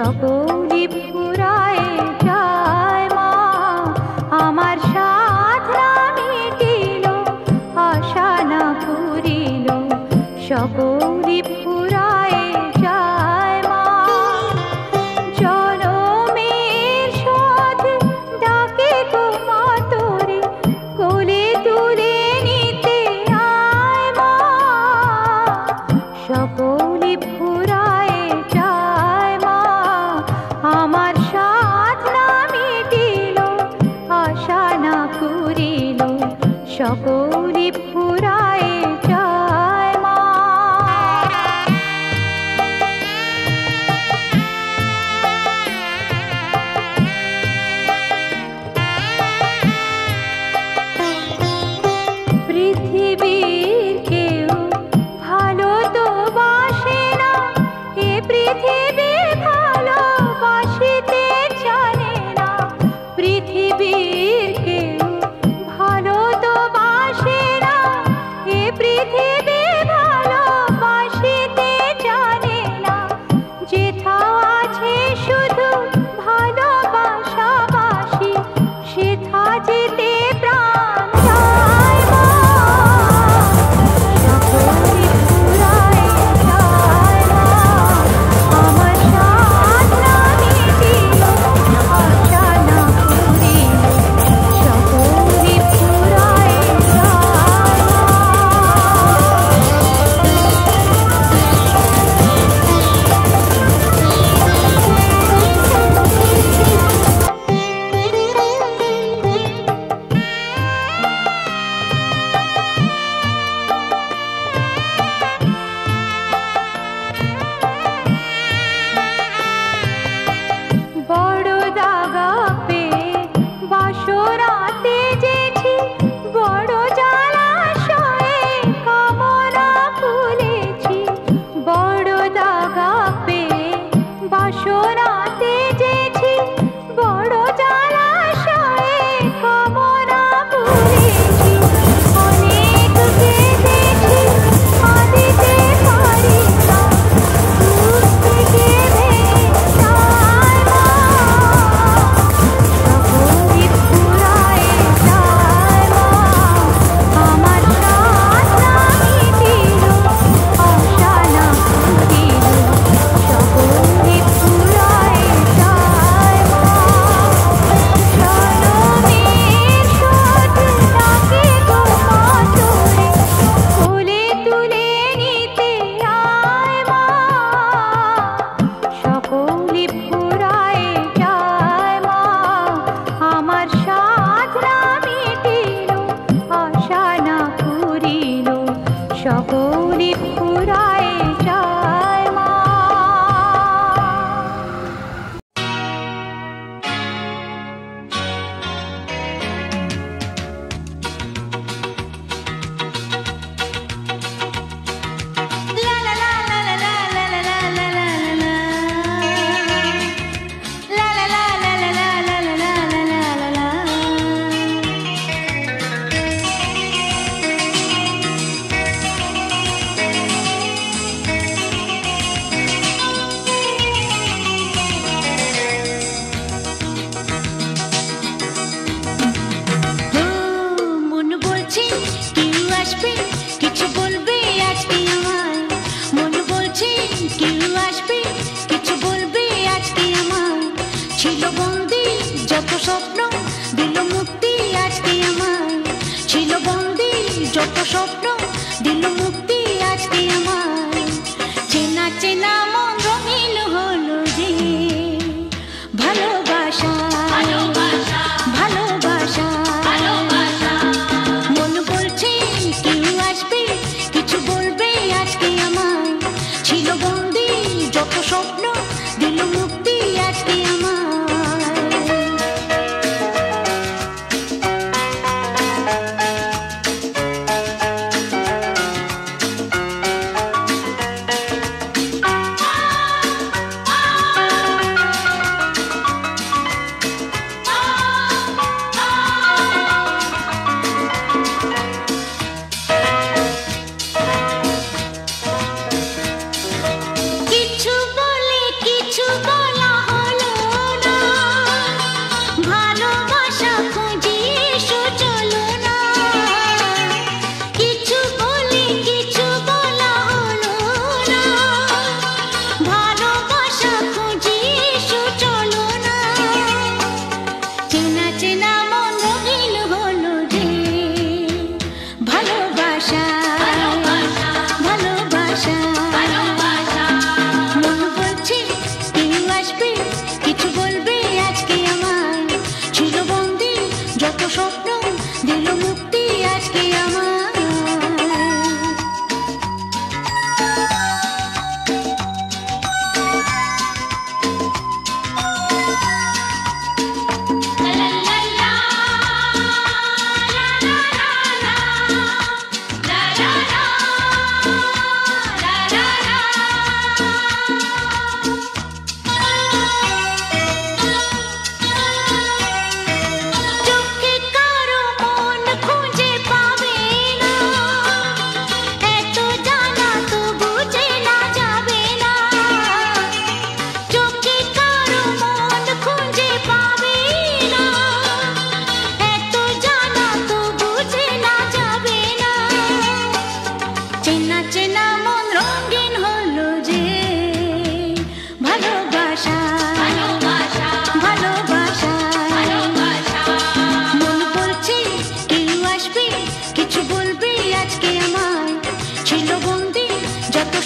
সকলি ফুরায় যায় মা, আমার সাধনা মিটিল, আশা না পুরিল, সকলি ফুরায় যায় মা। জনমের শোধ ডাকে গো মা তোরে, কোলে তুলে নিতে আয় মা, সকলি ফুরায় যায় মা, আমার সাধনা মিটিল, আশা না পুরিল, সকলি ফুরায় যায় মা। পৃথিবীর কেউ ভালো তো বাসে না, এ পৃথিবী ভালোবাসিতে জানে না, পৃথিবীর কেউ ভালো তো বাসে না, এ পৃথিবী ভালোবাসিতে জানে না, যেথা আছে শুধু ভালোবাসাবাসি, সেথা যেতে প্রাণ যায় মা, সকলি ফুরায় যায় মা, আমার সাধনা মিটিল, আশা না পুরিল, সকলি ফুরায় যায় মা। বড় দাগা পেয়ে বাসরাতে যেছি, বড় জলাশয়ে কামনা ফুলেছি, বড় দাগা পেয়ে বাসরাতে যেছি, বড় জলাশয়ে কামনা ফুলেছি, অনেক কেঁদেছি কাঁদিতে পারি না, দুঃখ থেকে ভেঙে যায় মা, সকলি ফুরায় যায় মা, আমার সাধনা মিটিল, আশা না পুরিল, সকলি ফুরায় যায় মা। জনমের শোধ ডাকে গো মা তোরে, কোলে তুলে নিতে আয় মা, সকলি ফুরায় যায় মা, আমার সাধনা মিটিল, আশা না পুরিল, সকলি ফুরায় যায় মা। মন বলছে কেউ আসবে, কিছু বলবে আজকে আমায়, মন বলছে কেউ আসবে, কিছু বলবে আজকে আমায়, ছিল বন্দি যত স্বপ্ন, দিল মুক্তি আজকে আমায়, ছিল বন্দি যত স্বপ্ন, দিল মুক্তি আজকে আমায়, চেনা চেনা মন রঙিন হলো যে ভালোবাসা, ভালোবাসা, মন বলছে কেউ আসবে, কিছু বলবে আজকে আমায়, ছিল বন্দি যত স্বপ্ন, দিল মুক্তি আজকে আমায়।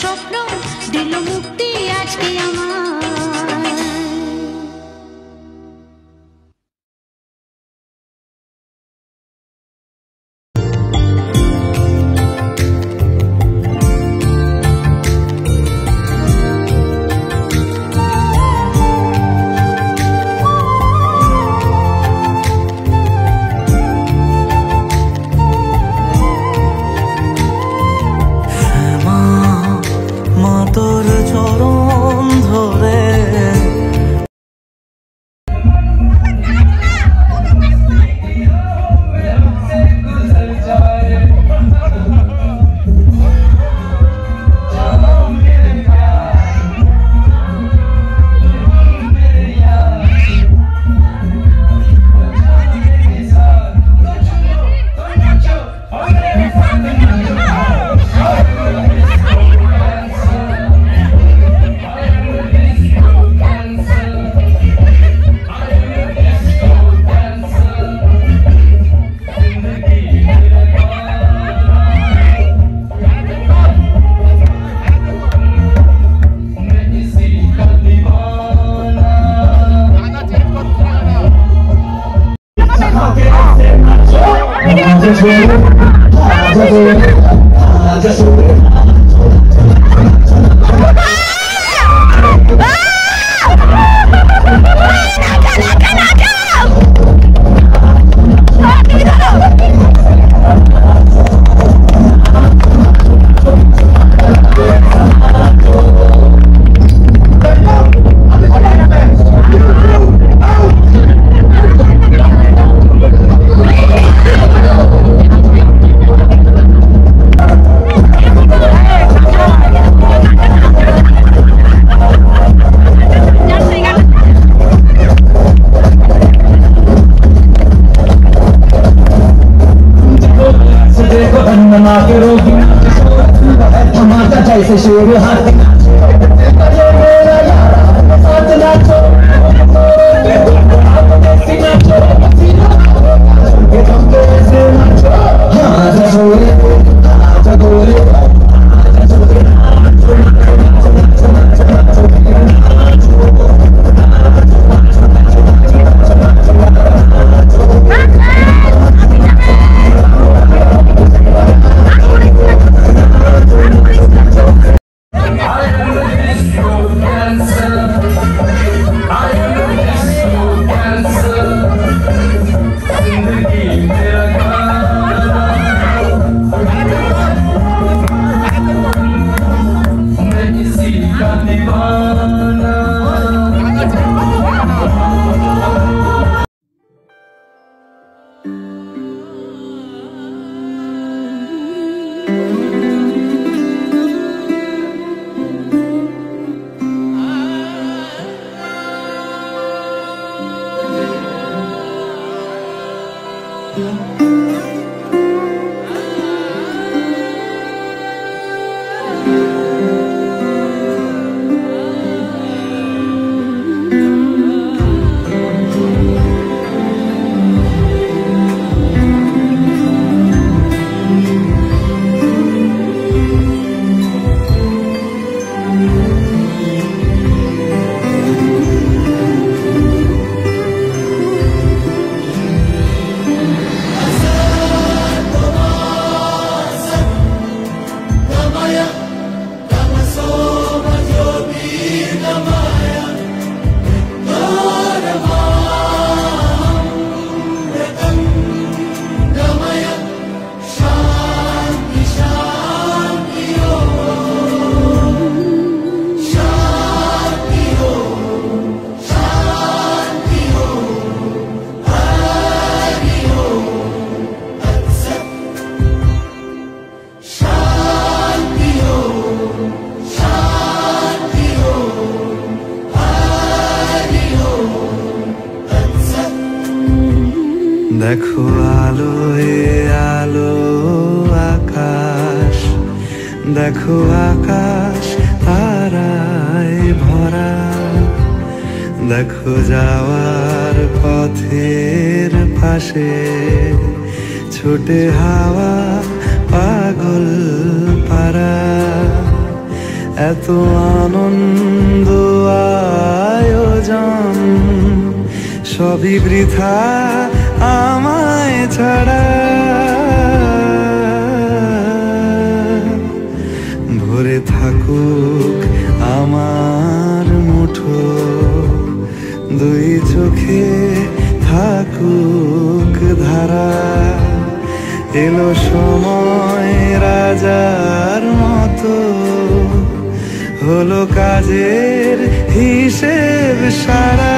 স্বপ্ন দিল মুক্তি আজকে আমার। তোর চরণ ধরে जैसे शेर हाथी देखो आलो आलो आकाश, देखो आकाश ताराय भरा, देखो जावार पथेर पाशे छुटे हावा पागल पारा। এত আনন্দ আয়োজন সবই বৃথা আমায় ছাড়া। ভরে থাকুক আমার মুঠো, দুই চোখে থাকুক ধারা। এলো সময় রাজার মতো, হলো কাজের হিসেব সারা।